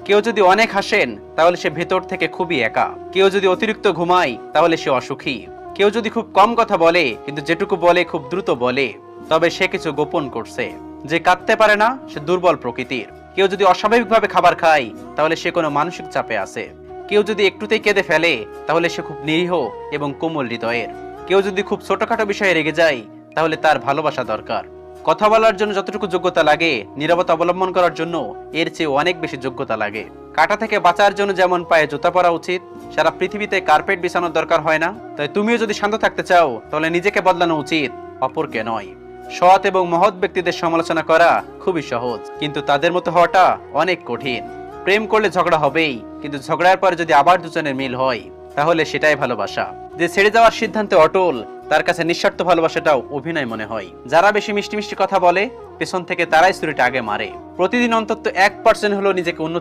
কেউ যদি অনেক হাসেন তাহলে সে ভেতর থেকে খুবই একা। কেউ যদি অতিরিক্ত ঘুমায় তাহলে সে অসুখী। কেউ যদি খুব কম কথা বলে কিন্তু যেটুকু বলে খুব দ্রুত বলে, তবে সে কিছু গোপন করছে। যে কাঁদতে পারে না সে দুর্বল প্রকৃতির। কেউ যদি অস্বাভাবিকভাবে খাবার খায় তাহলে সে কোনো মানসিক চাপে আছে। কেউ যদি একটুতেই কেঁদে ফেলে তাহলে সে খুব নিরীহ এবং কোমল হৃদয়ের। কেউ যদি খুব ছোটখাটো বিষয়ে রেগে যায় তাহলে তার ভালোবাসা দরকার। কথা বলার জন্য যতটুকু যোগ্যতা লাগে, নীরবতা অবলম্বন করার জন্য এর চেয়ে অনেক বেশি যোগ্যতা লাগে। কাঁটা থেকে বাঁচার জন্য যেমন পায়ে জুতা পরা উচিত, সারা পৃথিবীতে কার্পেট বিছানোর দরকার হয় না। তাই তুমিও যদি শান্ত থাকতে চাও তাহলে নিজেকে বদলানো উচিত, অপরকে নয়। সৎ এবং মহৎ ব্যক্তিদের সমালোচনা করা খুবই সহজ, কিন্তু তাদের মতো হওয়াটা অনেক কঠিন। প্রেম করলে ঝগড়া হবেই, কিন্তু ঝগড়ার পরে যদি আবার দুজনের মিল হয় তাহলে সেটাই ভালোবাসা। যে ছেড়ে যাওয়ার সিদ্ধান্তে অটল, তার কাছে নিঃস্বার্থ ভালোবাসাটাও অভিনয় মনে হয়। যারা বেশি মিষ্টি মিষ্টি কথা বলে পেছন থেকে তারাই ছুরিটা আগে মারে। প্রতিদিন অন্তত 1% হলো নিজেকে উন্নতি